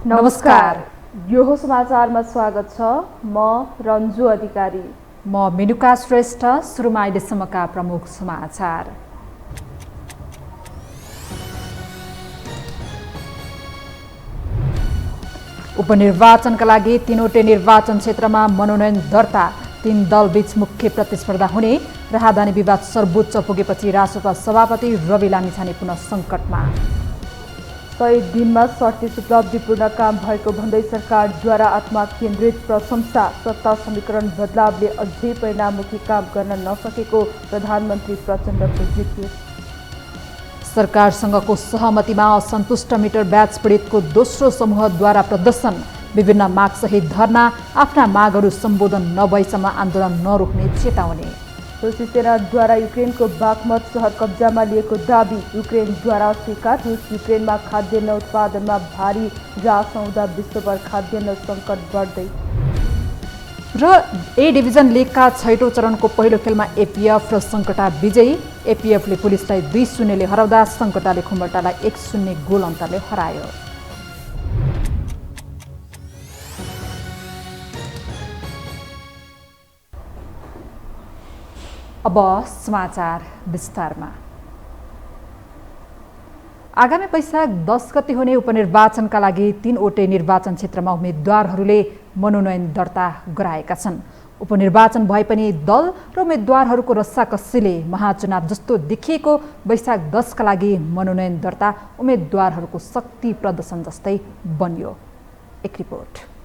नमस्कार, यो हो समाचारमा स्वागत छ। म रन्जु अधिकारी। म मेनुका श्रेष्ठ। सुरुमा अहिलेसम्मका प्रमुख समाचार। उपनिर्वाचनका लागि 3वटै निर्वाचन क्षेत्रमा मनोनयन दर्ता, 3 दलबीच मुख्य प्रतिस्पर्धा हुने। राहदानी विवाद सर्वोच्च पुगेपछि रासोपा सभापति रवि लामिछाने पुनः सङ्कटमा। 100 दिनमा 37 उपलब्धिपूर्ण काम भएको भन्दै सरकारद्वारा आत्मकेन्द्रित प्रशंसा। सत्ता समीकरण बदलावले अझै परिणाममुखी काम गर्न नसकेको प्रधानमन्त्री प्रचण्डको जिज्ञासा। सरकारसँगको सहमतिमा असन्तुष्ट मिटर ब्याज पीडितको दोस्रो समूहद्वारा प्रदर्शन। विभिन्न मागसहित धरना। आफ्ना मागहरू सम्बोधन नभएसम्म आन्दोलन नरोक्ने चेतावनी। रुसी सेनाद्वारा युक्रेनको बाख्मत सहर कब्जामा लिएको दाबी। युक्रेनद्वारा स्वीकार। रुस युक्रेनमा खाद्यान्न उत्पादनमा भारी ह्रास आउँदा विश्वभर खाद्यान्न सङ्कट बढ्दै। र ए डिभिजन लिगका 6औं चरणको पहिलो खेलमा एपीएफ र सङ्कटा विजयी। एपीएफले पुलिसलाई 2-0ले हराउँदा सङ्कटाले खुम्बटालाई 1-0 गोल अन्तरले हरायो। अब समाचार विस्तारमा। आगामी वैशाख 10 गते हुने उपनिर्वाचनका लागि 3वटै निर्वाचन क्षेत्रमा उम्मेद्वारहरूले मनोनयन दर्ता गराएका छन्। उपनिर्वाचन भए पनि दल र उम्मेद्वारहरूको रस्साकस्सीले महाचुनाव जस्तो देखिएको वैशाख 10 का लागि मनोनयन दर्ता उम्मेद्वारहरूको शक्ति प्रदर्शन जस्तै बन्यो। एक रिपोर्ट।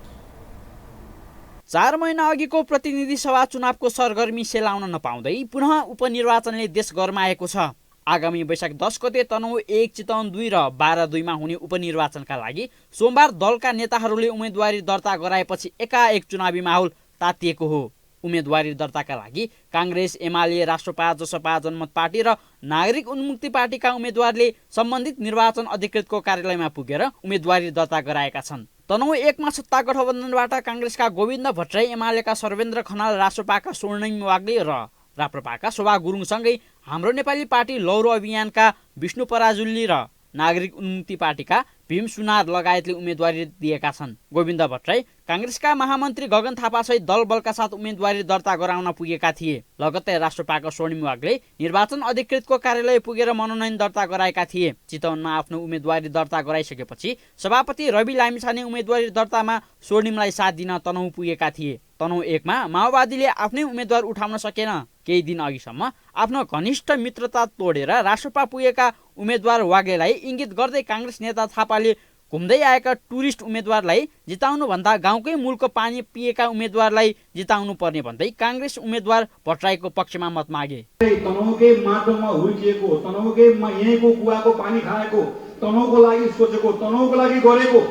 4 महिना अघिको प्रतिनिधि सभा चुनावको सरगर्मी सेलाउन नपाउँदै पुनः उपनिर्वाचनले देश गरमाएको छ। आगामी वैशाख 10 गते तनहुँ 1, चितवन 2 र 12-2 मा हुने उपनिर्वाचनका लागि सोमबार दलका नेताहरूले उम्मेदवारी दर्ता गराएपछि एकाएक चुनावी माहौल तातिएको हो। उम्मेदवारी दर्ताका लागि काङ्ग्रेस, एमाले, राष्ट्रपा, जसपा, जनमत पार्टी र नागरिक उन्मुक्ति पार्टीका उम्मेदवारले सम्बन्धित निर्वाचन अधिकृतको कार्यालयमा पुगेर उम्मेदवारी दर्ता गराएका छन्। तनहुँ 1 मा सत्ता गठबन्धनबाट काङ्ग्रेसका गोविन्द भट्टराई, एमालेका सर्वेन्द्र खनाल, राष्ट्रपाका स्वर्णिम वाग्ले र राप्रपाका शोभा गुरुङसँगै हाम्रो नेपाली पार्टी लौरो अभियानका विष्णु पराजुली र नागरिक उन्मुक्ति पार्टीका भीम सुनार लगायतले उम्मेदवारी दिएका छन्। गोविन्द भट्टराई काङ्ग्रेसका महामन्त्री गगन थापासहित दल बलका साथ उम्मेदवारी दर्ता गराउन पुगेका थिए। लगत्तै राष्ट्रपाका स्वर्णिम वाग्ले निर्वाचन अधिकृतको कार्यालय पुगेर मनोनयन दर्ता गराएका थिए। चितवनमा आफ्नो उम्मेदवारी दर्ता गराइसकेपछि सभापति रवि लामिछाने उम्मेदवारी दर्तामा स्वर्णिमलाई साथ दिन तनहुँ पुगेका थिए। तनहुँ 1 मा माओवादीले आफ्नै उम्मेदवार उठाउन सकेन। केही दिन अघिसम्म आफ्नो घनिष्ठ मित्रता तोडेर राष्ट्रपा पुगेका उम्मेदवार वाग्लेलाई इङ्गित गर्दै काङ्ग्रेस नेता थापाले घुम्दै आएका टुरिस्ट उम्मेदवारलाई जिताउनुभन्दा गाउँकै मूलको पानी पिएका उम्मेदवारलाई जिताउनु पर्ने भन्दै काङ्ग्रेस उम्मेदवार भट्टराईको पक्षमा मत मागे। तनहुँकै माटोमा हुर्किएको, तनहुँकै यहीँको कुवाको पानी खाएको, तनहुँको लागि सोचेको, तनहुँको लागि गरेको,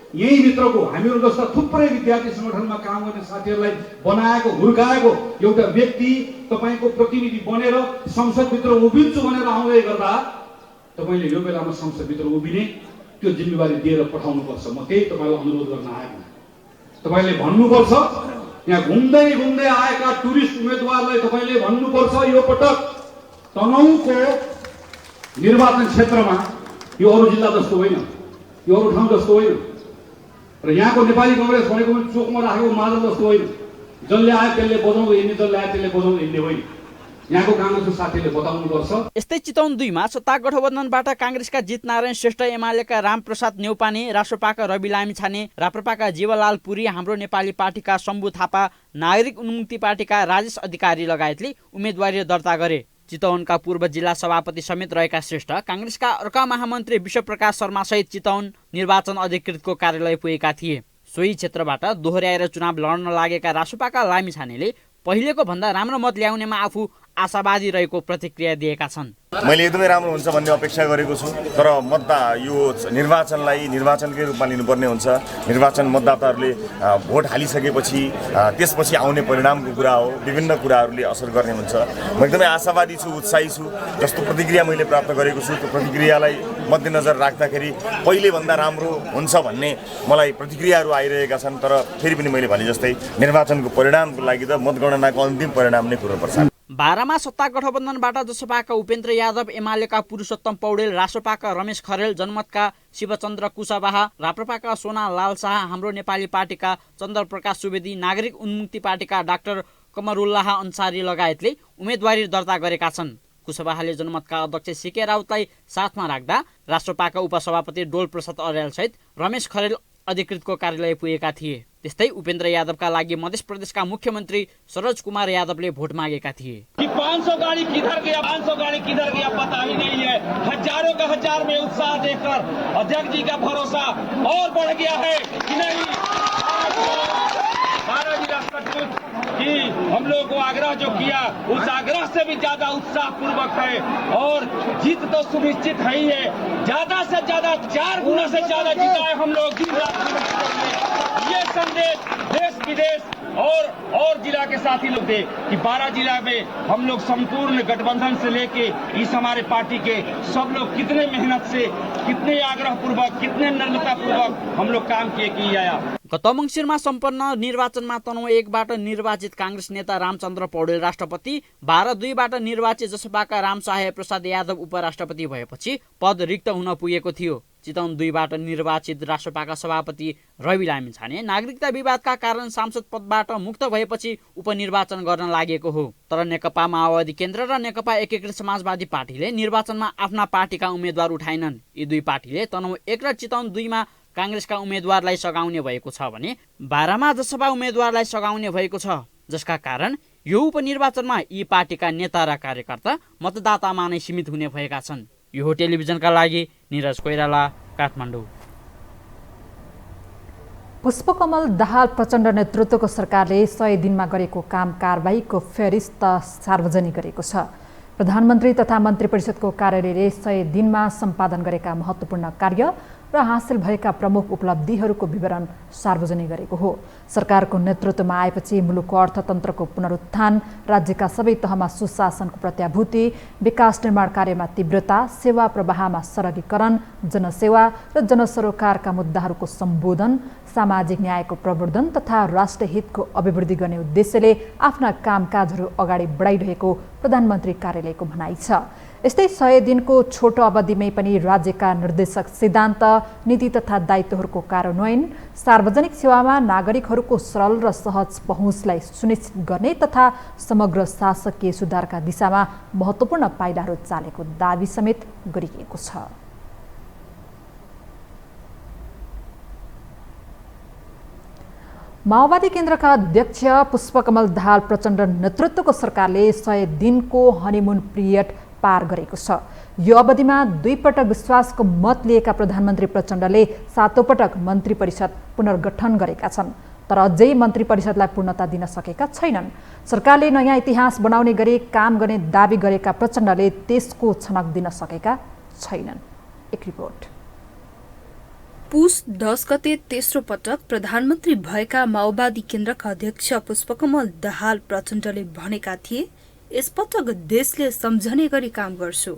यही भित्रको हामीहरू जस्ता थुप्रै विद्यार्थी सङ्गठनमा काम गर्ने साथीहरूलाई बनाएको, हुर्काएको एउटा व्यक्ति तपाईँको प्रतिनिधि बनेर संसदभित्र उभिन्छु भनेर आउँदै गर्दा तपाईँले यो बेलामा संसदभित्र उभिने त्यो जिम्मेवारी दिएर पठाउनुपर्छ। म त्यही तपाईँलाई अनुरोध गर्न आएको। तपाईँले भन्नुपर्छ, यहाँ घुम्दै घुम्दै आएका टुरिस्ट उम्मेदवारलाई तपाईँले भन्नुपर्छ, यो पटक तनहुँको निर्वाचन क्षेत्रमा यो अरू जिल्ला जस्तो होइन, यो अरू ठाउँ जस्तो होइन र यहाँको नेपाली काङ्ग्रेस भनेको चोकमा राखेको मादल जस्तो होइन। जसले आयो त्यसले बजाउँदै हिँड्ने, जसले आयो त्यसले बजाउँदै हिँड्ने होइन। यहाँको काङ्ग्रेसको साथीले बताउनुपर्छ। यस्तै चितवन 2 मा सत्ता गठबन्धनबाट काङ्ग्रेसका जितनारायण श्रेष्ठ, एमालेका रामप्रसाद नेउपाने, राष्ट्रपाका रवि लामिछाने, राप्रपाका जीवलाल पुरी, हाम्रो नेपाली पार्टीका शम्भु थापा, नागरिक उन्मुक्ति पार्टीका राजेश अधिकारी लगायतले उम्मेदवारी दर्ता गरे। चितवनका पूर्व जिल्ला सभापति समेत रहेका श्रेष्ठ काङ्ग्रेसका अर्का महामन्त्री विश्वप्रकाश शर्मा सहित चितवन निर्वाचन अधिकृतको कार्यालय पुगेका थिए। सोही क्षेत्रबाट दोहोर्याएर चुनाव लड्न लागेका राष्ट्रपाका लामिछानेले पहिलेको भन्दा राम्रो मत ल्याउनेमा आफू आशावादी रहेको प्रतिक्रिया दिएका छन्। मैले एकदमै राम्रो हुन्छ भन्ने अपेक्षा गरेको छु, तर यो निर्वाचनलाई निर्वाचनकै रूपमा लिनुपर्ने हुन्छ। निर्वाचन मतदाताहरूले भोट हालिसकेपछि त्यसपछि आउने परिणामको कुरा हो, विभिन्न कुराहरूले असर गर्ने हुन्छ। म एकदमै आशावादी छु, उत्साही छु। जस्तो प्रतिक्रिया मैले प्राप्त गरेको छु त्यो प्रतिक्रियालाई मध्यनजर राख्दाखेरि पहिलेभन्दा राम्रो हुन्छ भन्ने मलाई प्रतिक्रियाहरू आइरहेका छन्। तर फेरि पनि मैले भने जस्तै निर्वाचनको परिणामको लागि त मतगणनाको अन्तिम परिणाम नै कुर्नुपर्छ। 12मा सत्ता गठबन्धनबाट जसपाका उपेन्द्र यादव, एमालेका पुरुषोत्तम पौडेल, रासोपाका रमेश खरेल, जनमतका शिवचन्द्र कुशवाहा, राप्रपाका सोना लाल शाह, हाम्रो नेपाली पार्टीका चन्द्रप्रकाश सुवेदी, नागरिक उन्मुक्ति पार्टीका डाक्टर कमरुल्लाह अन्सारी लगायतले उम्मेदवारी दर्ता गरेका छन्। कुशवाहाले जनमतका अध्यक्ष सीके राउतलाई साथमा राख्दा राष्ट्रपाका उपसभापति डोल प्रसाद अर्यालसहित रमेश खरेल अधिकृतको कार्यालय पुगेका थिए। त्यस्तै उपेन्द्र यादवका लागि मध्य प्रदेशका मुख्यमन्त्री सरोज कुमार यादवले भोट मागेका थिए। 500 गाड़ी किधर गया, 500 गाड़ी किधर गया पता ही नहीं है। हजारों का हजार में उत्साह देखकर अध्यक्ष जी का भरोसा और बढ़ गया है कि नहीं। बारह जिला सचमुच कि हम लोग को आग्रह जो किया उस आग्रह से भी ज्यादा उत्साह पूर्वक है और जीत तो सुनिश्चित है ही है। ज्यादा से ज्यादा 4 गुना से ज्यादा जीता है हम लोग दिन रात। ये संदेश देश विदेश और जिला के साथी लोग दे कि 12 जिला में हम लोग संपूर्ण गठबंधन से लेके इस हमारे पार्टी के सब लोग कितने मेहनत से, कितने आग्रह पूर्वक, कितने नम्रता पूर्वक हम लोग काम किए कि आया। गत मङ्सिरमा सम्पन्न निर्वाचनमा तनहुँ 1बाट निर्वाचित काङ्ग्रेस नेता रामचन्द्र पौडेल राष्ट्रपति, 12-2बाट निर्वाचित जसपाका रामसाहे प्रसाद यादव उपराष्ट्रपति भएपछि पद रिक्त हुन पुगेको थियो। चितवन 2बाट निर्वाचित राष्ट्रपाका सभापति रवि लामिछाने नागरिकता विवादका कारण सांसद पदबाट मुक्त भएपछि उपनिर्वाचन गर्न लागेको हो। तर नेकपा माओवादी केन्द्र र नेकपा एकीकृत समाजवादी पार्टीले निर्वाचनमा आफ्ना पार्टीका उम्मेद्वार उठाएनन्। यी दुई पार्टीले तनहुँ 1 र चितवन 2मा काङ्ग्रेसका उम्मेद्वारलाई सघाउने भएको छ भने 12मा जसपा उम्मेद्वारलाई सघाउने भएको छ, जसका कारण यो उपनिर्वाचनमा यी पार्टीका नेता र कार्यकर्ता मतदातामा नै सीमित हुने भएका छन्। यो हो टेलिभिजनका लागि निरज कोइराला, काठमाडौँ। पुष्पकमल दाहाल प्रचण्ड नेतृत्वको सरकारले 100 दिनमा गरेको काम कारबाहीको फेरिस्त सार्वजनिक गरेको छ। प्रधानमन्त्री तथा मन्त्री परिषदको कार्यालयले 100 दिनमा सम्पादन गरेका महत्त्वपूर्ण कार्य र हासिल भएका प्रमुख उपलब्धिहरूको विवरण सार्वजनिक गरेको हो। सरकारको नेतृत्वमा आएपछि मुलुकको अर्थतन्त्रको पुनरुत्थान, राज्यका सबै तहमा सुशासनको प्रत्याभूति, विकास निर्माण कार्यमा तीव्रता, सेवा प्रवाहमा सरलीकरण, जनसेवा र जनसरोकारका मुद्दाहरूको सम्बोधन, सामाजिक न्यायको प्रवर्धन तथा राष्ट्रहितको अभिवृद्धि गर्ने उद्देश्यले आफ्ना कामकाजहरू अगाडि बढाइरहेको प्रधानमन्त्री कार्यालयको भनाइ छ। यस्तै 100 दिनको छोटो अवधिमै पनि राज्यका निर्देशक सिद्धान्त, नीति तथा दायित्वहरूको कार्यान्वयन, सार्वजनिक सेवामा नागरिकहरूको सरल र सहज पहुँचलाई सुनिश्चित गर्ने तथा समग्र शासकीय सुधारका दिशामा महत्त्वपूर्ण पाइलाहरू चालेको दावी समेत गरिएको छ। माओवादी केन्द्रका अध्यक्ष पुष्पकमल दाहाल प्रचण्ड नेतृत्वको सरकारले 100 दिनको हनीमुन पिरियड पार गरेको छ। यो अवधिमा 2 पटक विश्वासको मत लिएका प्रधानमन्त्री प्रचण्डले 7औं पटक मन्त्री परिषद पुनर्गठन गरेका छन्, तर अझै मन्त्री परिषदलाई पूर्णता दिन सकेका छैनन्। सरकारले नयाँ इतिहास बनाउने गरी काम गर्ने दावी गरेका प्रचण्डले त्यसको छनक दिन सकेका छैनन्। एक रिपोर्ट। पुस 10 गते तेस्रो पटक प्रधानमन्त्री भएका माओवादी केन्द्रका अध्यक्ष पुष्पकमल दाहाल प्रचण्डले भनेका थिए, यसपटक देशले सम्झने गरी काम गर्छु,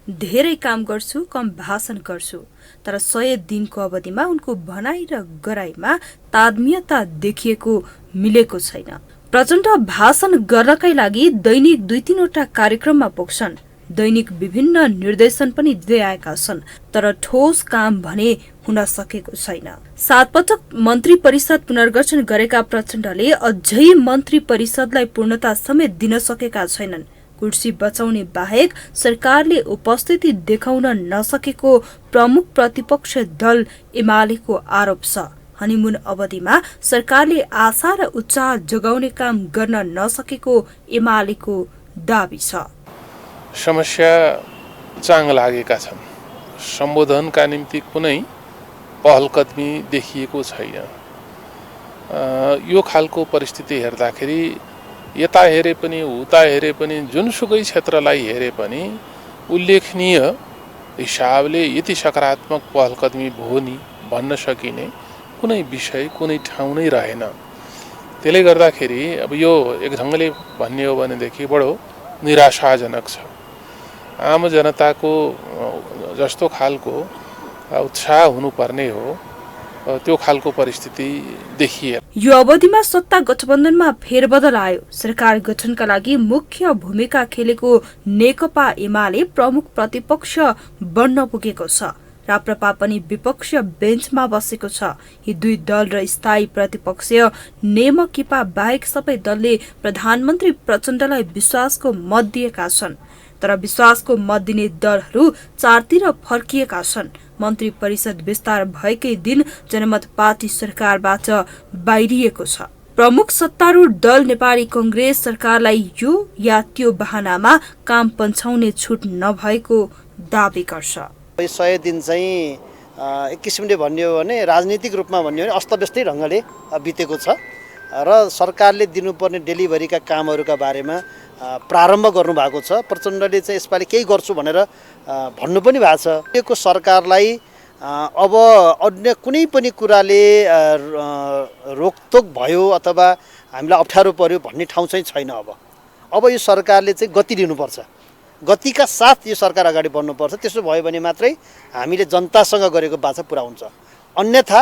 धेरै काम गर्छु, कम भाषण गर्छु। तर 100 दिनको अवधिमा उनको भनाइ र गराइमा तादमीयता देखिएको मिलेको छैन। प्रचण्ड भाषण गर्नकै लागि दैनिक 2-3 वटा कार्यक्रममा पुग्छन्, दैनिक विभिन्न निर्देशन पनि दिँदै आएका छन्, तर ठोस काम भने हुन सकेको छैन। 7 पटक मन्त्री परिषद पुनर्गठन गरेका प्रचण्डले अझै मन्त्री परिषदलाई पूर्णता समेत दिन सकेका छैनन्। कुर्सी बचाउने बाहेक सरकारले उपस्थिति देखाउन नसकेको प्रमुख प्रतिपक्ष दल एमालेको आरोप छ। हनीमुन अवधिमा सरकारले आशा र उत्साह जगाउने काम गर्न नसकेको एमालेको दावी छ। समस्या चाङ लागेका छन्, सम्बोधनका निम्ति कुनै पहलकदमी देखिएको छैन। यो खालको परिस्थिति हेर्दाखेरि यता हेरे पनि उता हेरे पनि जुनसुकै क्षेत्रलाई हेरे पनि उल्लेखनीय हिसाबले यति सकारात्मक पहलकदमी भयो नि भन्न सकिने कुनै विषय, कुनै ठाउँ नै रहेन। त्यसले गर्दाखेरि अब यो एक ढङ्गले भन्ने हो भनेदेखि बडो निराशाजनक छ। आम जनताको जस्तो खालको उत्साह हुनुपर्ने हो त्यो खालको परिस्थिति देखिए। यो अवधिमा सत्ता गठबन्धनमा फेरबदल आयो। सरकार गठनका लागि मुख्य भूमिका खेलेको नेकपा एमाले प्रमुख प्रतिपक्ष बन्न पुगेको छ। राप्रपा पनि विपक्ष बेन्चमा बसेको छ। यी दुई दल र स्थायी प्रतिपक्ष नेमकिपा बाहेक सबै दलले प्रधानमन्त्री प्रचण्डलाई विश्वासको मत दिएका छन्। तर विश्वासको मत दिने दलहरू चारतिर फर्किएका छन्। मन्त्री परिषद विस्तार भएकै दिन जनमत पार्टी सरकारबाट बाहिरिएको छ। प्रमुख सत्तारूढ दल नेपाली कांग्रेस सरकारलाई यो या त्यो बहानामा काम पन्छाउने छुट नभएको दावी गर्छ। 100 दिन चाहिँ एक किसिमले भन्ने हो भने राजनीतिक रूपमा भन्ने हो भने अस्तव्यस्तै ढङ्गले बितेको छ र सरकारले दिनुपर्ने डेलिभरीका कामहरूका बारेमा प्रारम्भ गर्नुभएको छ। प्रचण्डले चाहिँ यसपालि केही गर्छु भनेर भन्नु पनि भएको छ। यो सरकारलाई अब अन्य कुनै पनि कुराले रोकटोक भयो अथवा हामीलाई अप्ठ्यारो पर्यो भन्ने ठाउँ चाहिँ छैन। अब यो सरकारले चाहिँ गति लिनुपर्छ। गतिका साथ यो सरकार अगाडि बढ्नुपर्छ। त्यसो भयो भने मात्रै हामीले जनतासँग गरेको बाचा पुरा हुन्छ। अन्यथा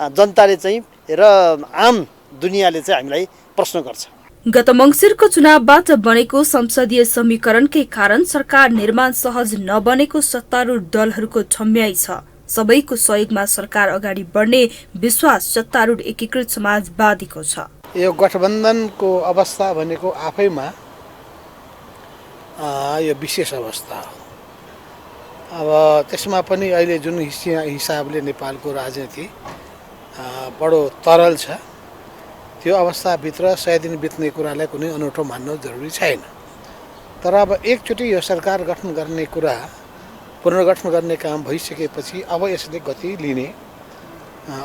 जनताले चाहिँ र आम दुनियाँले चाहिँ हामीलाई प्रश्न गर्छ। गत मङ्सिरको चुनावबाट बनेको संसदीय समीकरणकै कारण सरकार निर्माण सहज नबनेको सत्तारूढ दलहरूको ठम्याइ छ। सबैको सहयोगमा सरकार अगाडि बढ्ने विश्वास सत्तारूढ एकीकृत समाजवादीको छ। यो गठबन्धनको अवस्था भनेको आफैमा यो विशेष अवस्था हो। अब त्यसमा पनि अहिले जुन हिसाबले नेपालको राजनीति बडो तरल छ, त्यो अवस्थाभित्र 100 दिन बित्ने कुरालाई कुनै अनौठो मान्नु जरुरी छैन। तर अब एकचोटि यो सरकार गठन गर्ने कुरा, पुनर्गठन गर्ने काम भइसकेपछि अब यसले गति लिने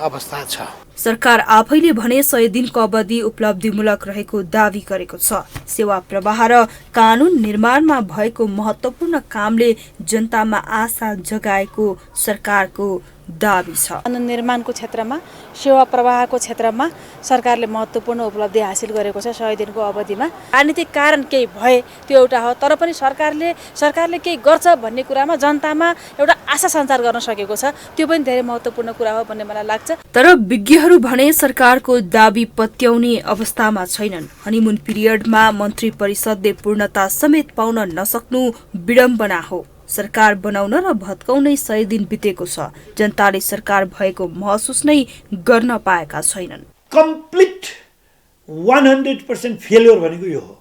अवस्था छ। सरकार आफैले भने 100 दिनको अवधि उपलब्धिमूलक रहेको दावी गरेको छ। सेवा प्रवाह र कानून निर्माणमा भएको महत्त्वपूर्ण कामले जनतामा आशा जगाएको सरकारको दावी छ। कानून निर्माणको क्षेत्रमा, सेवा प्रवाहको क्षेत्रमा सरकारले महत्त्वपूर्ण उपलब्धि हासिल गरेको छ 100 दिनको अवधिमा। राजनीतिक कारण केही भए त्यो एउटा हो, तर पनि सरकारले केही गर्छ भन्ने कुरामा जनतामा एउटा आशा सञ्चार गर्न सकेको छ। त्यो पनि धेरै महत्त्वपूर्ण कुरा हो भन्ने मलाई लाग्छ। तर विज्ञहरू भने सरकारको दावी पत्याउने अवस्थामा छैनन्। हनीमुन पिरियडमा मन्त्री परिषदले पूर्णता समेत पाउन नसक्नु विडम्बना हो। सरकार बनाउन र भत्काउनै 100 दिन बितेको छ। जनताले सरकार भएको महसुस नै गर्न पाएका छैनन्। कम्प्लिट 100% फेलियर भनेको यो हो।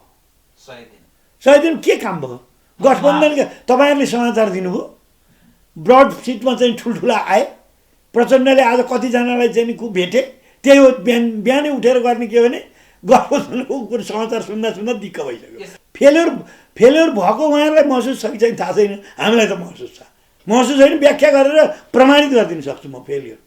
100 दिन के काम भयो? गठबन्धनका तपाईहरुले समाचार दिनुभयो, ब्रड सिटमा चाहिँ ठुलठुला आए। प्रचण्डले आज कतिजनालाई चाहिँ भेटे, त्यही हो बिहानै उठेर गर्ने के भने गठबन्धनको समाचार सुन्दा दिक्क भइसक्यो। फेलियर भएको उहाँहरूलाई महसुस छ कि चाहिँ थाहा छैन। हामीलाई त महसुस छ। महसुस होइन, व्याख्या गरेर प्रमाणित गरिदिन सक्छु म फेलियर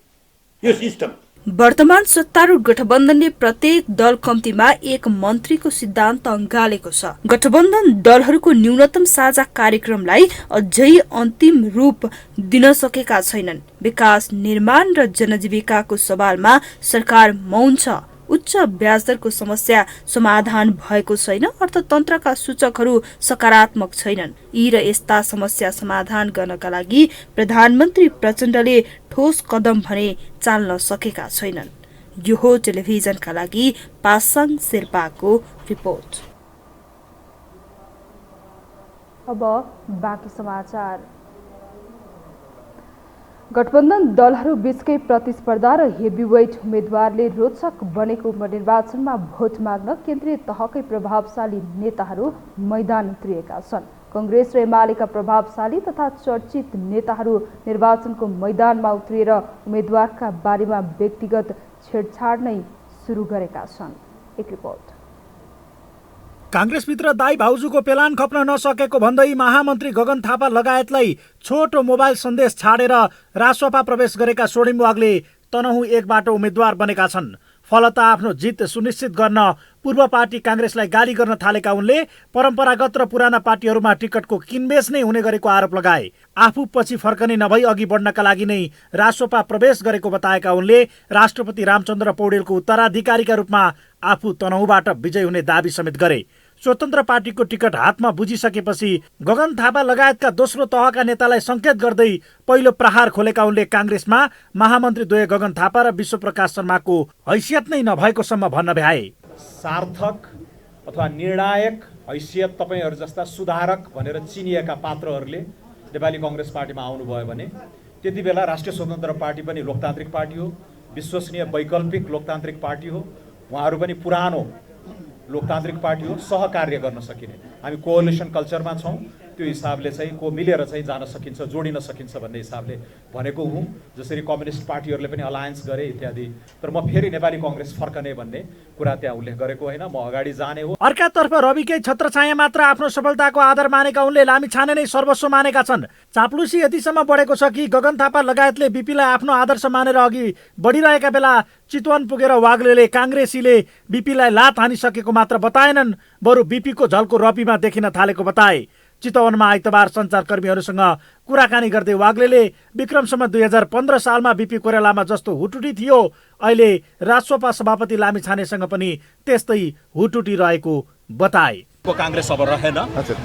यो सिस्टम। वर्तमान सत्तारूढ गठबन्धनले प्रत्येक दल कम्तीमा एक मन्त्रीको सिद्धान्त अँगालेको छ। गठबन्धन दलहरूको न्यूनतम साझा कार्यक्रमलाई अझै अन्तिम रूप दिन सकेका छैनन्। विकास, निर्माण र जनजीविकाको सवालमा सरकार मौन छ। उच्च ब्याजदरको समस्या समाधान भएको छैन। अर्थतन्त्रका सूचकहरू सकारात्मक छैनन्। यी र यस्ता समस्या समाधान गर्नका लागि प्रधानमन्त्री प्रचण्डले ठोस कदम भने चाल्न सकेका छैनन्। यो हो टेलिभिजनका लागि पासाङ शेर्पाको रिपोर्ट। अब बाँकी समाचार। गठबन्धन दलहरू बीचकै प्रतिस्पर्धा र हेभीवेट उम्मेद्वारले रोचक बनेको उपनिर्वाचनमा भोट माग्न केन्द्रीय तहकै प्रभावशाली नेताहरू मैदान उत्रिएका छन्। कांग्रेस र एमालेका प्रभावशाली तथा चर्चित नेताहरू निर्वाचनको मैदानमा उत्रिएर उम्मेद्वारका बारेमा व्यक्तिगत छेडछाड नै सुरु गरेका छन्। एक रिपोर्ट। कांग्रेसभित्र दाई भाउजूको पेलान खप्न नसकेको भन्दै महामन्त्री गगन थापा लगायतलाई छोटो मोबाइल सन्देश छाडेर रासोपा प्रवेश गरेका सोडिम वागले तनहुँ एकबाट उम्मेद्वार बनेका छन्। फलत आफ्नो जित सुनिश्चित गर्न पूर्व पार्टी कांग्रेसलाई गाली गर्न थालेका उनले परम्परागत र पुराना पार्टीहरूमा टिकटको किनबेच नै हुने गरेको आरोप लगाए। आफू पछि फर्कने नभई अघि बढ्नका लागि नै रासोपा प्रवेश गरेको बताएका उनले राष्ट्रपति रामचन्द्र पौडेलको उत्तराधिकारीका रूपमा आफू तनहुँबाट विजय हुने दावी समेत गरे। स्वतन्त्र पार्टीको टिकट हातमा बुझिसकेपछि गगन थापा लगायतका दोस्रो तहका नेतालाई संकेत गर्दै पहिलो प्रहार खोलेका उनले काङ्ग्रेसमा महामन्त्रीद्वय गगन थापा र विश्वप्रकाश शर्माको हैसियत नै नभएको सम्म भन्न भ्याए। सार्थक अथवा निर्णायक हैसियत तपाईहरू जस्ता सुधारक भनेर चिनिएका पात्रहरूले नेपाली कङ्ग्रेस पार्टीमा आउनुभयो भने त्यति बेला राष्ट्रिय स्वतन्त्र पार्टी पनि लोकतान्त्रिक पार्टी हो, विश्वसनीय वैकल्पिक लोकतान्त्रिक पार्टी हो, उहाँहरू पनि पुरानो लोकतान्त्रिक पार्टी हो, सहकार्य गर्न सकिने। हामी कोअलिसन कल्चरमा छौँ, त्यो हिसाबले चाहिँ को मिलेर चाहिँ जान सकिन्छ, जोडिन सकिन्छ भन्ने हिसाबले भनेको हुँ। जसरी कम्युनिस्ट पार्टीहरूले पनि अलायन्स गरे इत्यादि। तर म फेरि नेपाली कङ्ग्रेस फर्कने भन्ने कुरा त्यहाँ उल्लेख गरेको होइन, म अगाडि जाने हो। अर्कातर्फ रविकै छत्रछाया मात्र आफ्नो सफलताको आधार मानेका उनले लामिछाने नै सर्वस्व मानेका छन्। चाप्लुसी यतिसम्म बढेको छ कि गगन थापा लगायतले बिपीलाई आफ्नो आदर्श मानेर अघि बढिरहेका बेला चितवन पुगेर वाग्लेले काङ्ग्रेसीले बिपीलाई लात हानिसकेको मात्र बताएनन्, बरु बिपीको झल्को रपीमा देखिन थालेको बताए। चितवनमा आइतबार सञ्चारकर्मीहरूसँग कुराकानी गर्दै वाग्लेले विक्रमसम्म 2015 सालमा बिपी कोइरालामा जस्तो हुटुटी थियो, अहिले राजसपा सभापति लामिछानेसँग पनि त्यस्तै हुटुटी रहेको बताए। काङ्ग्रेस अब रहेन,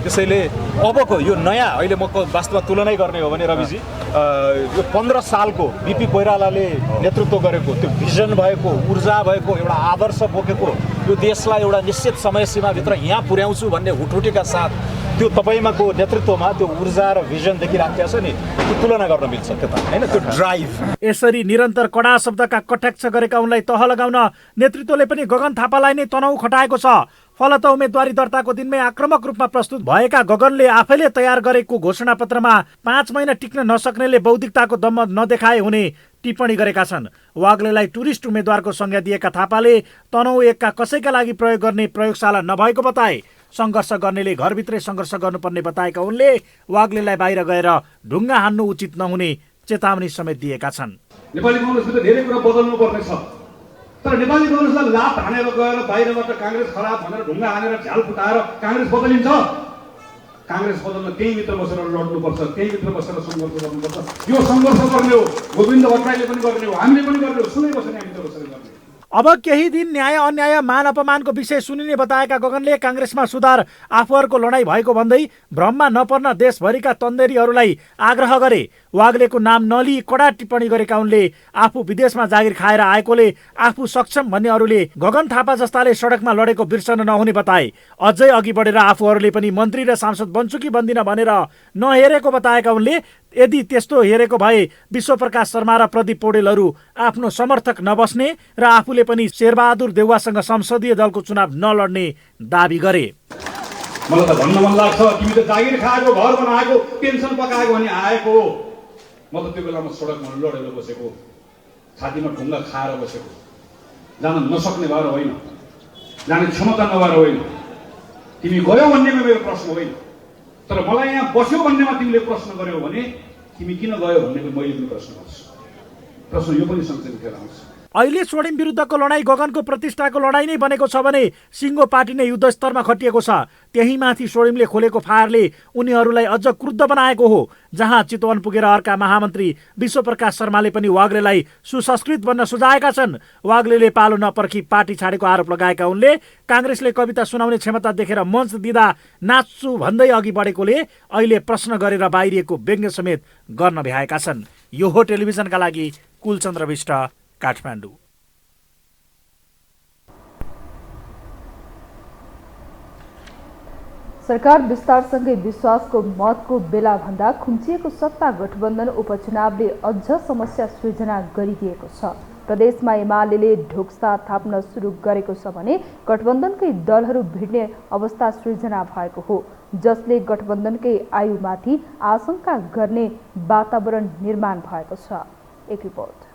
त्यसैले अबको यो नयाँ अहिले म वास्तवमा तुलनै गर्ने हो भने रविजी यो 15 सालको बिपी कोइरालाले नेतृत्व गरेको त्यो भिजन भएको, ऊर्जा भएको, एउटा आदर्श बोकेको यो देशलाई एउटा निश्चित समय सीमाभित्र यहाँ पुर्याउँछु भन्ने हुटुटीका साथ त्यो तपाईँमाको नेतृत्वमा त्यो ऊर्जा र भिजन देखिराखेको छ नि, त्यो तुलना गर्न मिल्छ त्यो त हैन, त्यो ड्राइभ। यसरी निरन्तर कडा शब्दका कटाक्ष गरेका उनलाई तह लगाउन नेतृत्वले पनि गगन थापालाई नै तनाउ खटाएको छ। फलत उम्मेदवारी दर्ताको दिनमै आक्रामक रूपमा प्रस्तुत भएका गगनले आफैले तयार गरेको घोषणापत्रमा 5 महिना टिक्न नसक्नेले बौद्धिकताको दम्म नदेखाए हुने टिप्पणी गरेका छन्। वाग्लेलाई टुरिस्ट उम्मेद्वारको संज्ञा दिएका थापाले तनहु एकका कसैका लागि प्रयोग गर्ने प्रयोगशाला नभएको बताए। सङ्घर्ष गर्नेले घरभित्रै सङ्घर्ष गर्नुपर्ने बताएका उनले वाग्लेलाई बाहिर गएर ढुङ्गा हान्नु उचित नहुने चेतावनी समेत दिएका छन्। नेपाली कङ्ग्रेसले धेरै कुरा बदल्नु पर्ने छ, तर नेपाली कङ्ग्रेसलाई लात हानेर गएर बाहिरबाट काङ्ग्रेस खराब भनेर ढुङ्गा हानेर झ्याल फुटाएर काङ्ग्रेस बदलिन्छ? काङ्ग्रेस बदल्न त्यहीँभित्र बसेर लड्नुपर्छ, त्यहीँभित्र बसेर सङ्घर्ष गर्नुपर्छ। यो सङ्घर्ष गर्ने हो, गोविन्द भट्टराईले पनि गर्ने हो, हामीले पनि गर्ने हो, सुनै बसेर हामीभित्र बसेर गर्ने। अब केही दिन न्याय अन्याय मान अपमानको विषय सुनिने बताएका गगनले काङ्ग्रेसमा सुधार आफूहरूको लडाईँ भएको भन्दै भ्रममा नपर्न देशभरिका तन्देरीहरूलाई आग्रह गरे। वाग्लेको नाम नलिई कडा टिप्पणी गरेका उनले आफू विदेशमा जागिर खाएर आएकोले आफू सक्षम भन्ने अरूले गगन थापा जस्ताले सडकमा लडेको बिर्सन नहुने बताए। अझै अघि बढेर आफूहरूले पनि मन्त्री र सांसद बन्छु कि बन्दिन भनेर नहेरेको बताएका उनले यदि त्यस्तो हेरेको भए विश्वप्रकाश शर्मा र प्रदीप पौडेलहरू आफ्नो समर्थक नबस्ने र आफूले पनि शेरबहादुर देउवासँग संसदीय दलको चुनाव नलड्ने दाबी गरे। मलाई त भन्न मन लाग्छ, तिमी त जागिर खाएको, घर बनाएको, पेन्सन पकाएको भने आएको, म त त्यो बेलामा सडकमा लडेर बसेको, छातीमा ढुङ्गा खाएर बसेको, जान नसक्ने भएर होइन, जाने क्षमता नभएर होइन, तिमी गयो भन्नेमा मेरो प्रश्न होइन, तर मलाई यहाँ बस्यो भन्नेमा तिमीले प्रश्न गर्यौ भने तिमी किन गयो भन्नेको मैले पनि प्रश्न गर्छु। प्रश्न यो पनि सँगसँगै उठेर आउँछ। अहिले स्वर्णिम विरुद्धको लडाईँ गगनको प्रतिष्ठाको लडाईँ नै बनेको छ भने सिङ्गो पार्टी नै युद्ध स्तरमा खटिएको छ। त्यही माथि स्वर्णिमले खोलेको फायरले उनीहरूलाई अझ क्रुद्ध बनाएको हो। जहाँ चितवन पुगेर अर्का महामन्त्री विश्वप्रकाश शर्माले पनि वाग्लेलाई सुसंस्कृत बन्न सुझाएका छन्। वाग्लेले पालो नपर्खी पार्टी छाडेको आरोप लगाएका उनले काङ्ग्रेसले कविता सुनाउने क्षमता देखेर मञ्च दिँदा नाच्छु भन्दै अघि बढेकोले अहिले प्रश्न गरेर बाहिरिएको व्यङ्ग्य समेत गर्न भ्याएका छन्। यो हो टेलिभिजनका लागि कुलचन्द्र विष्ट, काठमाडौँ। सरकार विस्तारसँगै विश्वासको मतको बेला भन्दा खुम्चिएको सत्ता गठबन्धन उपचुनावले अझ समस्या सृजना गरिदिएको छ। प्रदेशमा एमाले ढोक्सा थाप्न सुरु गरेको छ भने गठबन्धनकै दलहरू भिड्ने अवस्था सृजना भएको हो, जसले गठबन्धनकै आयुमाथि आशंका गर्ने वातावरण निर्माण भएको छ। एक रिपोर्ट।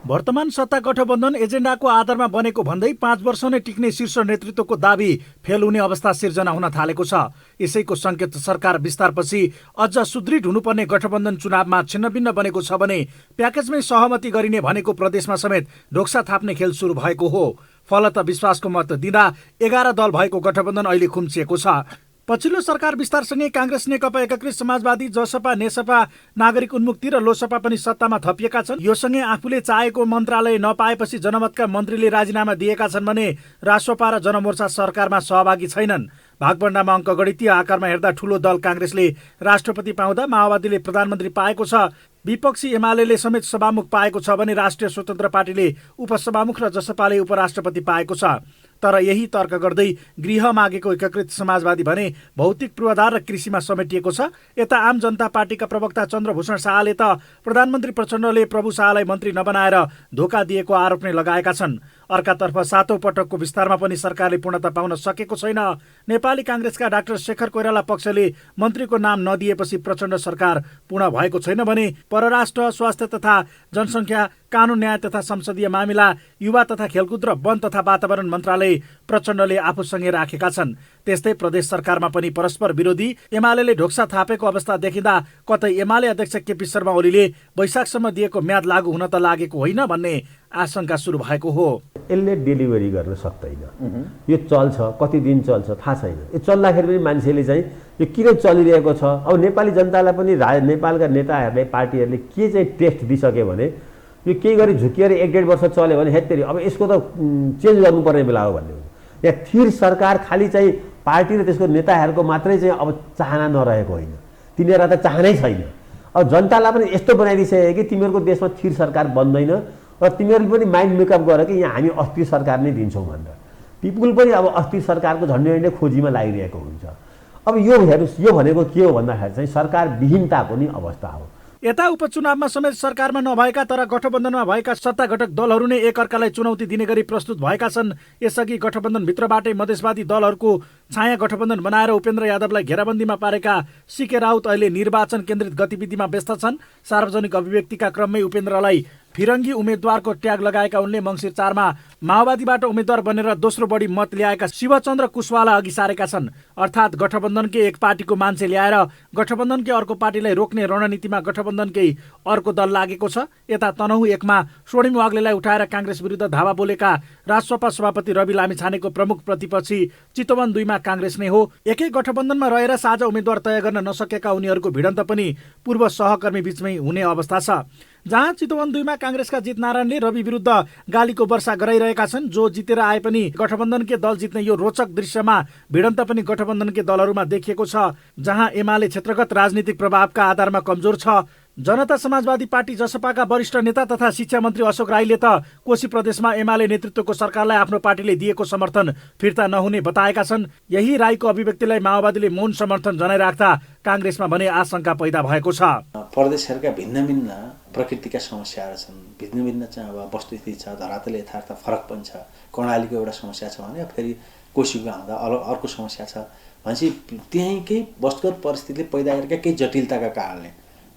वर्तमान सत्ता गठबन्धन एजेन्डाको आधारमा बनेको भन्दै 5 वर्ष नै टिक्ने शीर्ष नेतृत्वको दाबी फेल हुने अवस्था सिर्जना हुन थालेको छ। यसैको संकेत सरकार विस्तारपछि अझ सुदृढ हुनुपर्ने गठबन्धन चुनावमा छिन्नभिन्न बनेको छ भने प्याकेजमै सहमति गरिने भनेको प्रदेशमा समेत ढोक्सा थाप्ने खेल सुरु भएको हो। फलत विश्वासको मत दिँदा 11 दल भएको गठबन्धन अहिले खुम्चिएको छ। पछिल्लो सरकार विस्तारसँगै काङ्ग्रेस, नेकपा एकीकृत समाजवादी, जसपा, नेसपा, नागरिक उन्मुक्ति र लोसपा पनि सत्तामा थपिएका छन्। यो सँगै आफूले चाहेको मन्त्रालय नपाएपछि जनमतका मन्त्रीले राजीनामा दिएका छन् भने रासोपा र जनमोर्चा सरकारमा सहभागी छैनन्। भागभण्डामा अङ्कगणितीय आकारमा हेर्दा ठूलो दल काङ्ग्रेसले राष्ट्रपति पाउँदा माओवादीले प्रधानमन्त्री पाएको छ। विपक्षी एमाले समेत सभामुख पाएको छ भने राष्ट्रिय स्वतन्त्र पार्टीले उपसभामुख र जसपाले उपराष्ट्रपति पाएको छ। तर यही तर्क गर्दै गृह मागेको एकीकृत समाजवादी भने भौतिक पूर्वाधार र कृषिमा समेटिएको छ। यता आम जनता पार्टीका प्रवक्ता चन्द्रभूषण शाहले त प्रधानमन्त्री प्रचण्डले प्रभु शाहलाई मन्त्री नबनाएर धोका दिएको आरोप नै लगाएका छन्। अर्कातर्फ 7औं पटकको विस्तारमा पनि सरकारले पूर्णता पाउन सकेको छैन। नेपाली काङ्ग्रेसका डाक्टर शेखर कोइराला पक्षले मन्त्रीको नाम नदिएपछि प्रचण्ड सरकार पूर्ण भएको छैन भने परराष्ट्र, स्वास्थ्य तथा जनसङ्ख्या, कानुन, न्याय तथा संसदीय मामिला, युवा तथा खेलकुद र वन तथा वातावरण मन्त्रालय प्रचण्डले आफूसँगै राखेका छन्। त्यस्तै प्रदेश सरकारमा पनि परस्पर विरोधी एमाले ढोक्सा थापेको अवस्था देखिँदा कतै एमाले अध्यक्ष केपी शर्मा ओलीले वैशाखसम्म दिएको म्याद लागू हुन त लागेको होइन भन्ने आशंका सुरु भएको हो। यसले डेलिभरी गर्न सक्दैन। यो चल्छ, कति दिन चल्छ थाहा छैन। यो चल्दाखेरि पनि मान्छेले चाहिँ यो किन चलिरहेको छ, अब नेपाली जनतालाई पनि नेपालका नेताहरूले, पार्टीहरूले के चाहिँ टेस्ट दिइसक्यो भने यो केही गरी झुकिएर 1-1.5 वर्ष चल्यो भने हेत्तेरी अब यसको त चेन्ज गर्नुपर्ने बेला हो भन्ने हुन्छ। यहाँ थिर सरकार खालि चाहिँ पार्टी र त्यसको नेताहरूको मात्रै चाहिँ अब चाहना नरहेको होइन, तिनीहरूलाई त चाहनै छैन। अब जनतालाई पनि यस्तो बनाइदिइसक्यो कि तिमीहरूको देशमा थिर सरकार बन्दैन र तिमीहरूले पनि माइन्ड मेकअप गर कि यहाँ हामी अस्थिर सरकार नै दिन्छौँ भनेर पिपुल पनि अब अस्थिर सरकारको झन्डै झन्डै खोजीमा लागिरहेको हुन्छ। अब यो हेर्नुहोस्, यो भनेको के हो भन्दाखेरि चाहिँ सरकार विहीनताको नि अवस्था हो। यता उपचुनावमा समेत सरकारमा नभएका तर गठबन्धनमा भएका सत्ता घटक दलहरू नै एकअर्कालाई चुनौती दिने गरी प्रस्तुत भएका छन्। यसअघि गठबन्धनभित्रबाटै मधेसवादी दलहरूको छाया गठबन्धन बनाएर उपेन्द्र यादवलाई घेराबन्दीमा पारेका सीके राउत अहिले निर्वाचन केन्द्रित गतिविधिमा व्यस्त छन्। सार्वजनिक अभिव्यक्तिका क्रममै उपेन्द्रलाई फिरङ्गी उम्मेद्वारको ट्याग लगाएका उनले मङ्सिर 4 मा माओवादीबाट उम्मेद्वार बनेर दोस्रो बढी मत ल्याएका शिवचन्द्र कुशवाला अघि सारेका छन्। अर्थात् गठबन्धनकै एक पार्टीको मान्छे ल्याएर गठबन्धनकै अर्को पार्टीलाई रोक्ने रणनीतिमा गठबन्धनकै अर्को दल लागेको छ। यता तनहुँ 1 मा स्वर्णिम वाग्लेलाई उठाएर काङ्ग्रेस विरुद्ध धावा बोलेका राजसपा सभापति रवि लामिछानेको प्रमुख प्रतिपक्षी चितवन 2 मा काङ्ग्रेस नै हो। एकै गठबन्धनमा रहेर साझा उम्मेद्वार तय गर्न नसकेका उनीहरूको भिडन्त पनि पूर्व सहकर्मी बीचमै हुने अवस्था छ। जहाँ चितवन 2 मा काङ्ग्रेसका जितनारायणले रवि विरुद्ध गालीको वर्षा गराइरहेका छन्। जो जितेर आए पनि गठबन्धनकै दल जित्ने यो रोचक दृश्यमा भिडन्त पनि गठबन्धनकै दलहरूमा देखिएको छ। जहाँ एमाले क्षेत्रगत राजनीतिक प्रभावका आधारमा कमजोर छ। जनता समाजवादी पार्टी जसपाका वरिष्ठ नेता तथा शिक्षा मन्त्री अशोक राईले त कोशी प्रदेशमा एमाले नेतृत्वको सरकारलाई आफ्नो पार्टीले दिएको समर्थन फिर्ता नहुने बताएका छन्। यही राईको अभिव्यक्तिलाई माओवादीले मौन समर्थन जनाइराख्दा काङ्ग्रेसमा भने आशंका पैदा भएको छ। प्रदेशहरूका भिन्न भिन्न प्रकृतिका समस्याहरू छन्, भिन्न भिन्न चाहिँ अब वस्तुस्थिति छ, धरातल यथार्थ फरक पनि छ। कर्णालीको एउटा समस्या छ भने फेरि कोशीको आउँदा अर्को समस्या छ भनेपछि त्यहीँकै वस्तुगत परिस्थितिले पैदा गरेका केही जटिलताका कारणले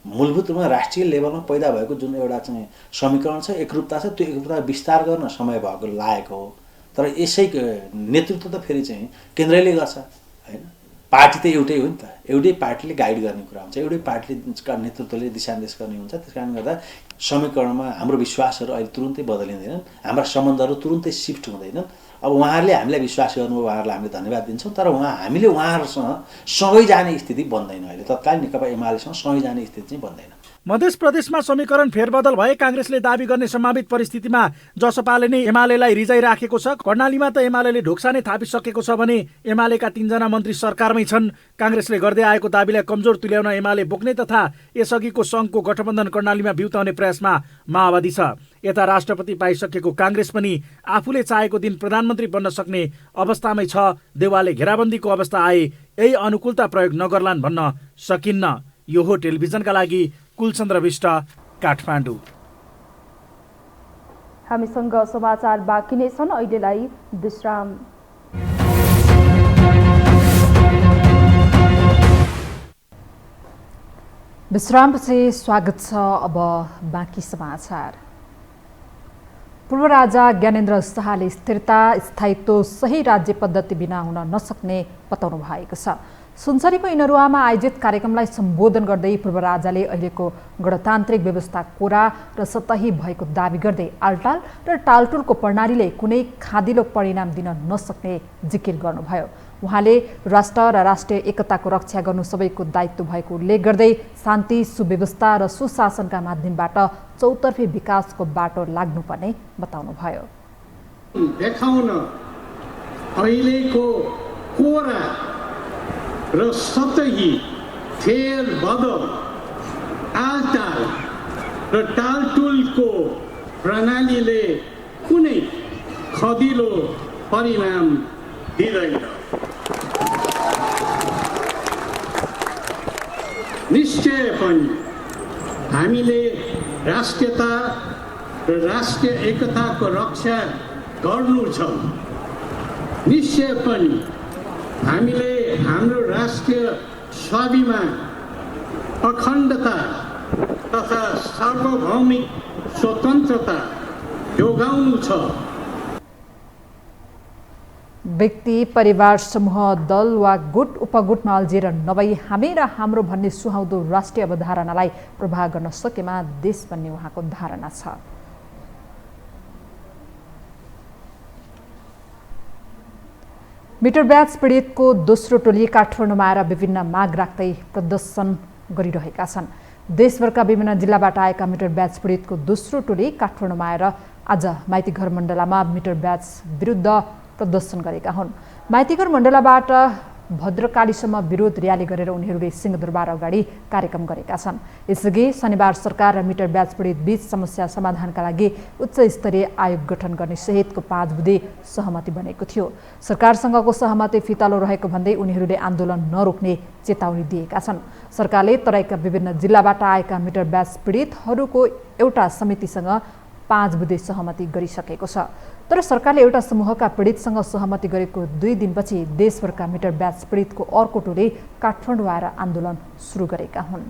मूलभूत रूपमा राष्ट्रिय लेभलमा पैदा भएको जुन एउटा चाहिँ समीकरण छ, एकरूपता छ, त्यो एकरूपता विस्तार गर्न समय भएको लागेको हो। तर यसै नेतृत्व त फेरि चाहिँ केन्द्रले गर्छ होइन, पार्टी त एउटै हो नि त। एउटै पार्टीले गाइड गर्ने कुरा हुन्छ, एउटै पार्टीले नेतृत्वले दिशानिर्देश गर्ने हुन्छ। त्यस कारणले गर्दा समीकरणमा हाम्रो विश्वासहरू अहिले तुरुन्तै बदलिँदैनन्, हाम्रा सम्बन्धहरू तुरुन्तै सिफ्ट हुँदैनन्। अब उहाँहरूले हामीलाई विश्वास गर्नु, उहाँहरूलाई हामीले धन्यवाद दिन्छौँ। तर हामीले उहाँहरूसँग सँगै जाने स्थिति बन्दैन। अहिले तत्कालीन नेकपा एमालेसँग सँगै जाने स्थिति चाहिँ बन्दैन। मध्य प्रदेशमा समीकरण फेरबदल भए काङ्ग्रेसले दाबी गर्ने सम्भावित परिस्थितिमा जसपाले नै एमालेलाई रिजाइराखेको छ। कर्णालीमा त एमाले ढोक्सा नै थापिसकेको छ भने एमालेका 3 जना मन्त्री सरकारमै छन्। काङ्ग्रेसले गर्दै आएको दाबीलाई कमजोर तुल्याउन एमाले बोक्ने तथा यसअघिको सङ्घको गठबन्धन कर्णालीमा बिउताउने प्रयासमा माओवादी छ। यता राष्ट्रपति पाइसकेको काङ्ग्रेस पनि आफूले चाहेको दिन प्रधानमन्त्री बन्न सक्ने अवस्थामै छ। देवालले घेराबन्दीको अवस्था आए यही अनुकूलता प्रयोग नगर्लान् भन्न सकिन्न। यो हो टेलिभिजनका लागि कुलचन्द्र विष्ट, काठमाडौँ। हामीसँग समाचार बाँकी नै छन्, अहिलेलाई विश्राम। विश्रामपछि स्वागत छ। अब बाँकी समाचार। पूर्व राजा ज्ञानेन्द्र शाहले स्थिरता, स्थायित्व, सही राज्य पद्धति बिना हुन नसक्ने बताउनु भएको छ। सुनसरीको इनरुवामा आयोजित कार्यक्रमलाई सम्बोधन गर्दै पूर्व राजाले अहिलेको गणतान्त्रिक व्यवस्था कोरा र सतही भएको दाबी गर्दै आलटाल र टालटुलको प्रणालीले कुनै खादिलो परिणाम दिन नसक्ने जिकिर गर्नुभयो। उहाँले राष्ट्र र राष्ट्रिय एकताको रक्षा गर्नु सबैको दायित्व भएको उल्लेख गर्दै शान्ति, सुव्यवस्था र सुशासनका माध्यमबाट चौतर्फी विकासको बाटो लाग्नुपर्ने बताउनुभयो। देखाउन अहिलेको कोरा र सतही फेरबदल, आलटाल र टालटुलको प्रणालीले कुनै खदिलो परिणाम दिँदैन। निश्चय पनि हामीले राष्ट्रियता र राष्ट्रिय एकताको रक्षा गर्नु छ। निश्चय पनि हामीले हाम्रो राष्ट्रिय स्वाभिमान, अखण्डता तथा सार्वभौमिक स्वतन्त्रता जोगाउनु छ। व्यक्ति, परिवार, समूह, दल वा गुट उपगुटमा अल्झिएर नभई हामी र हाम्रो भन्ने सुहाउँदो राष्ट्रिय अवधारणालाई प्रभाव गर्न सकेमा देश बन्ने उहाँको धारणा छ। मिटर ब्याज पीडितको दोस्रो टोली काठमाडौँमा आएर विभिन्न माग राख्दै प्रदर्शन गरिरहेका छन्। देशभरका विभिन्न जिल्लाबाट आएका मिटर ब्याज पीडितको दोस्रो टोली काठमाडौँमा आएर आज माइतीघर मण्डलामा मिटर ब्याज विरुद्ध प्रदर्शन गरेका हुन्। माइतीघर मण्डलाबाट भद्रकालीसम्म विरोध र्याली गरेर उनीहरूले सिंहदरबार अगाडि कार्यक्रम गरेका छन्। यसअघि शनिबार सरकार र मिटर ब्याज पीडित बीच समस्या समाधानका लागि उच्च स्तरीय आयोग गठन गर्ने सहितको 5 बुँदे सहमति बनेको थियो। सरकारसँगको सहमति फितलो रहेको भन्दै उनीहरूले आन्दोलन नरोक्ने चेतावनी दिएका छन्। सरकारले तराईका विभिन्न जिल्लाबाट आएका मिटर ब्याज पीडितहरूको एउटा समितिसँग 5 बुँदे सहमति गरिसकेको छ। तर सरकारले एउटा समूहका पीडितसँग सहमति गरेको 2 दिनपछि देशभरका मिटर ब्याज पीडितको अर्को टोली काठमाडौँ आएर आन्दोलन सुरु गरेका हुन्।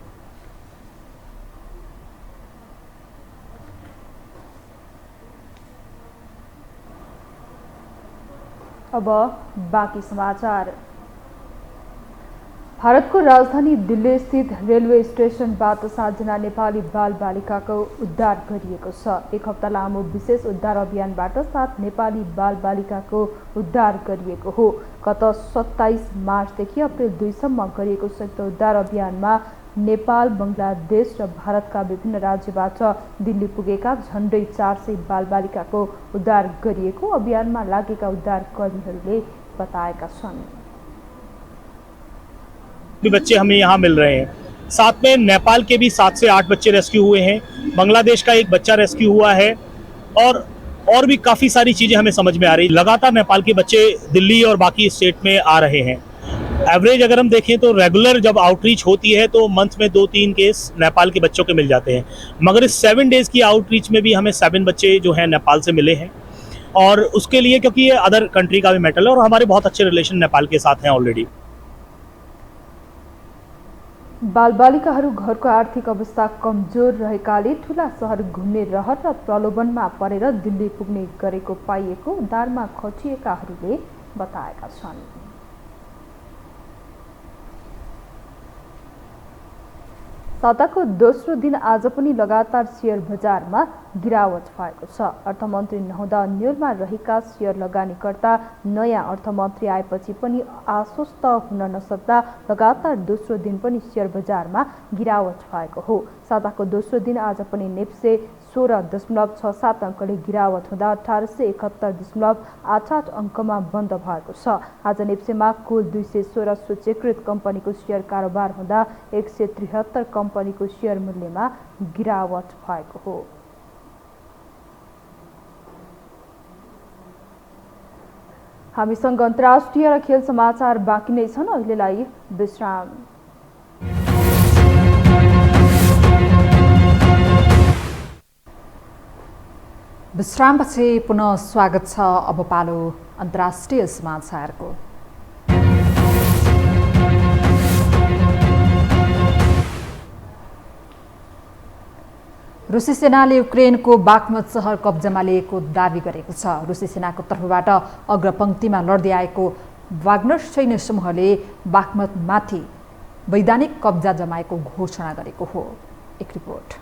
अब बाँकी समाचार। भारतको राजधानी दिल्ली स्थित रेलवे स्टेशनबाट 7 जना नेपाली बालबालिकाको उद्धार गरिएको छ। 1 हप्ता लामो विशेष उद्धार अभियानबाट 7 नेपाली बालबालिकाको उद्धार गरिएको हो। गत 27 मार्चदेखि अप्रेल 2 सम्म गरिएको संयुक्त उद्धार अभियानमा नेपाल, बङ्गलादेश र भारतका विभिन्न राज्यबाट दिल्ली पुगेका झन्डै 400 बालबालिकाको उद्धार गरिएको अभियानमा लागेका उद्धारकर्मीहरूले बताएका छन्। बच्चे हमें यहाँ मिल रहे हैं। साथ में नेपाल के भी 7 से 8 बच्चे रेस्क्यू हुए हैं। बांग्लादेश का 1 बच्चा रेस्क्यू हुआ है और भी काफ़ी सारी चीज़ें हमें समझ में आ रही। लगातार नेपाल के बच्चे दिल्ली और बाकी स्टेट में आ रहे हैं। एवरेज अगर हम देखें तो रेगुलर जब आउटरीच होती है तो मंथ में 2-3 केस नेपाल के बच्चों के मिल जाते हैं, मगर इस 7 डेज़ की आउटरीच में भी हमें 7 बच्चे जो हैं नेपाल से मिले हैं। और उसके लिए क्योंकि ये अदर कंट्री का भी मैटर है और हमारे बहुत अच्छे रिलेशन नेपाल के साथ हैं ऑलरेडी। बालबालिकाहरू घरको आर्थिक अवस्था कमजोर रहेकाले ठुला सहर घुम्ने रहर र प्रलोभनमा परेर दिल्ली पुग्ने गरेको पाइएको उद्धारमा खटिएकाहरूले बताएका छन्। साताको दोस्रो दिन आज पनि लगातार शेयर बजारमा गिरावट भएको छ। अर्थमन्त्री नहुँदा अन्यलमा रहेका शेयर लगानीकर्ता नयाँ अर्थमन्त्री आएपछि पनि आश्वस्त हुन नसक्दा लगातार दोस्रो दिन पनि शेयर बजारमा गिरावट भएको हो। साताको दोस्रो दिन आज पनि नेप्से 16.67 अङ्कले गिरावट हुँदा 1871.88 अङ्कमा बन्द भएको छ। आज नेप्सेमा कुल 216 सूचीकृत कम्पनीको शेयर कारोबार हुँदा 173 कम्पनीको शेयर मूल्यमा गिरावट भएको हो। हामीसँग अन्तर्राष्ट्रिय र खेल समाचार बाँकी नै छन्। अहिलेलाई विश्राम। विश्रामपछि पुनः स्वागत छ। अब पालो अन्तर्राष्ट्रिय समाचारको। रुसी सेनाले युक्रेनको बाख्मत सहर कब्जामा लिएको दावी गरेको छ। रुसी सेनाको तर्फबाट अग्रपङ्क्तिमा लड्दै आएको वाग्नर सैन्य समूहले बाख्मतमाथि वैधानिक कब्जा जमाएको घोषणा गरेको हो। एक रिपोर्ट।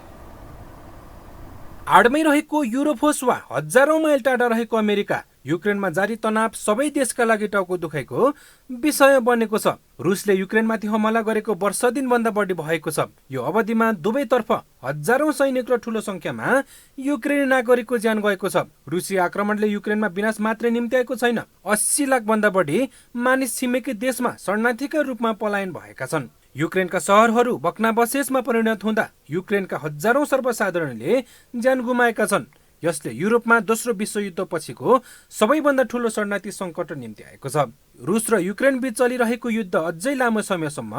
आडमै रहेको युरोफोस वा हजारौं माइल टाढा रहेको अमेरिका युक्रेनमा जारी तनाव सबै देशका लागि टाउको दुखाइको विषय बनेको छ। रुसले युक्रेनमाथि हमला गरेको वर्ष दिनभन्दा बढी भएको छ। यो अवधिमा दुवैतर्फ हजारौं सैनिक र ठूलो संख्यामा युक्रेनी नागरिकको ज्यान गएको छ। रुसी आक्रमणले युक्रेनमा विनाश मात्रै निम्त्याएको छैन, 80 लाख भन्दा बढी मानिस छिमेकी देशमा शरणार्थीका रूपमा पलायन भएका छन्। युक्रेनका सहरहरू भग्नावशेषमा परिणत हुँदा युक्रेनका हजारौं सर्वसाधारणले ज्यान गुमाएका छन्। यसले युरोपमा दोस्रो विश्वयुद्ध पछिको सबैभन्दा ठूलो शरणार्थी सङ्कट निम्ति आएको छ। रुस र युक्रेन बीच चलिरहेको युद्ध अझै लामो समयसम्म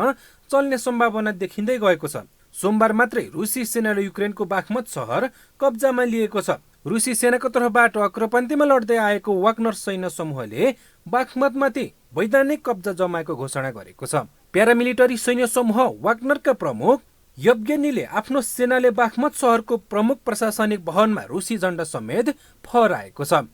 चल्ने सम्भावना देखिँदै गएको छ। सोमबार मात्रै रुसी सेनाले युक्रेनको बाख्मत सहर कब्जामा लिएको छ। रुसी सेनाको तर्फबाट अग्रपन्थीमा लड्दै आएको वाग्नर सैन्य समूहले बाख्मतमाथि वैधानिक कब्जा जमाएको घोषणा गरेको छ। प्यारामिलिटरी सैन्य समूह वाग्नरका प्रमुख यवगेनीले आफ्नो सेनाले बाख्मत सहरको प्रमुख प्रशासनिक भवनमा रुसी झण्डा समेत फहराएको छ।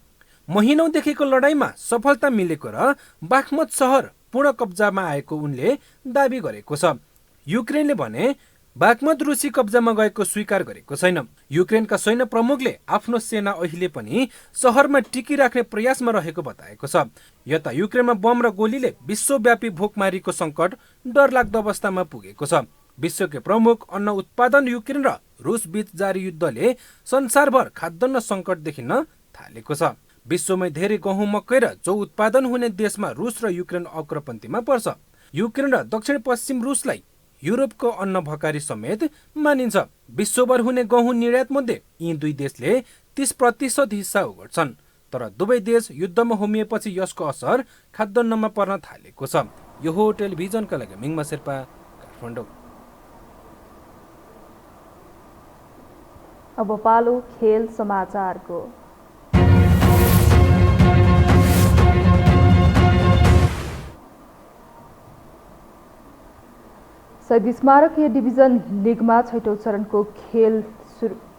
महिनौदेखिको लडाईँमा सफलता मिलेको र बाख्मत सहर पूर्ण कब्जामा आएको उनले दावी गरेको छ। युक्रेनले भने बाख्मत रुसी कब्जामा गएको स्वीकार गरेको छैन। युक्रेनका सैन्य प्रमुखले आफ्नो सेना अहिले पनि सहरमा टिकिराख्ने प्रयासमा रहेको बताएको छ। यता युक्रेनमा बम र गोलीले विश्वव्यापी भोकमारीको सङ्कट डरलाग्दो अवस्थामा पुगेको छ। विश्वकै प्रमुख अन्न उत्पादन युक्रेन र रुस बीच जारी युद्धले संसारभर खाद्यान्न सङ्कट देखिन थालेको छ। विश्वमै धेरै गहुँ मकै र जौ उत्पादन हुने देशमा रुस र युक्रेन अग्रपन्थीमा पर्छ। युक्रेन र दक्षिण पश्चिम रुसलाई युरोपको अन्न भकारी समेत मानिन्छ। विश्वभर हुने गहुँ निर्यात मध्ये यी दुई देशले 30% हिस्सा ओगट्छन्। तर दुवै देश युद्धमा होमिएपछि यसको असर खाद्यान्नमा पर्न थालेको छ। यो हो टेलिभिजनका लागि मिङमा शेर्पा, काठमाडौँ। अब पालो खेल समाचारको। शहीद स्मारक ए डिभिजन लिगमा 6औं चरणको खेल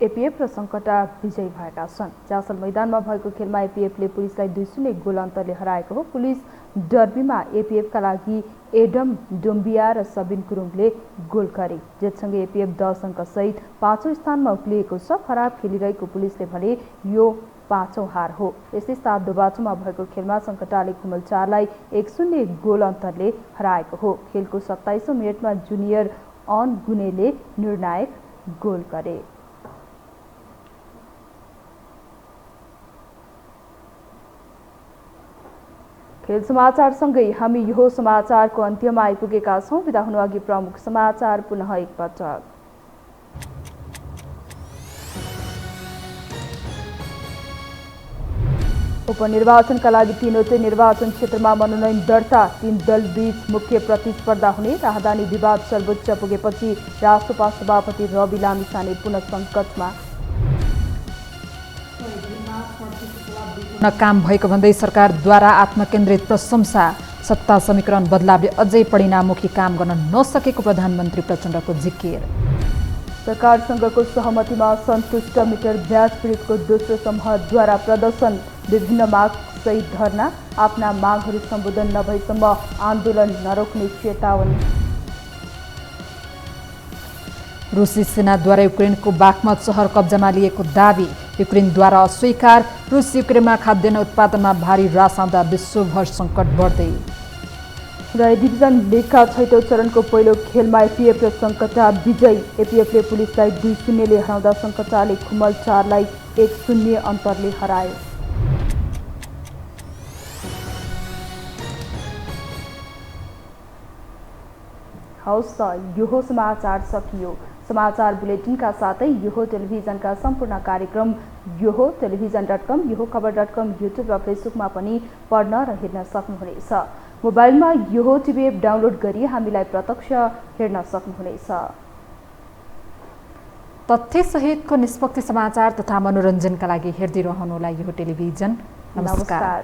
एपीएफ र सङ्कटा विजयी भएका छन्। चासल मैदानमा भएको खेलमा एपीएफले पुलिसलाई 2-0 गोल अन्तरले हराएको हो। पुलिस डर्बीमा एपीएफका लागि एडम डोम्बिया र सबिन कुरुङले गोल गरे। जितसँगै एपीएफ 10 अङ्कसहित 5औं स्थानमा उक्लिएको छ। खराब खेलिरहेको पुलिसले भने यो 5औं हार हो। यसै साथ दोबाचोमा भएको खेलमा सङ्कटाले खुमल 4लाई 1-0 गोल अन्तरले हराएको हो। खेलको 27औं मिनेटमा जुनियर अन गुनेले निर्णायक गोल गरे। खेल समाचारसँगै हामी यो समाचारको अन्त्यमा आइपुगेका छौँ। बिदा हुनु अघि प्रमुख समाचार पुनः एकपटक। उपनिर्वाचनका लागि 3वटै निर्वाचन क्षेत्रमा मनोनयन दर्ता, 3 दल बीच मुख्य प्रतिस्पर्धा हुने। राहदानी विवाद सर्वोच्च पुगेपछि राष्ट्रपा सभापति रवि लामिछाने पुनः सङ्कटमा। काम भएको भन्दै सरकारद्वारा आत्मकेन्द्रित प्रशंसा, सत्ता समीकरण बदलावले अझै परिणाममुखी काम गर्न नसकेको प्रधानमन्त्री प्रचण्डको जिकिर। सरकारसँगको सहमतिमा सन्तुष्ट मिटर ब्याज पीडितको दोस्रो समूहद्वारा प्रदर्शन, विभिन्न माग सहित धरना, आफ्ना मागहरू सम्बोधन नभएसम्म आन्दोलन नरोक्ने चेतावनी। रुसी सेनाद्वारा युक्रेनको बाख्मत सहर कब्जामा लिएको दावी, युक्रेनद्वारा अस्वीकार। रुस युक्रेनमा खाद्यान्न उत्पादनमा भारी ह्रास आउँदा विश्वभर सङ्कट बढ्दै। र डिभिजन लिगका 6औं चरणको पहिलो खेलमा एपीएफ र सङ्कटा विजयी। एपीएफले पुलिसलाई 2-0ले हराउँदा सङ्कटाले खुमल 4लाई 1-0 अन्तरले हरायो। हवस् त यो समाचार सकियो। समाचार बुलेटिनका साथै यो टेलिभिजनका सम्पूर्ण कार्यक्रम यो टेलिभिजन.com, यो खबर.com, युट्युब र फेसबुकमा पनि पढ्न र हेर्न सक्नुहुनेछ। मोबाइलमा यो टिभी एप डाउनलोड गरी हामीलाई प्रत्यक्ष हेर्न सक्नुहुनेछ। तथ्यसहितको निष्पक्ष समाचार तथा मनोरञ्जनका लागि हेर्दै रहनुहोला यो टेलिभिजन। नमस्कार।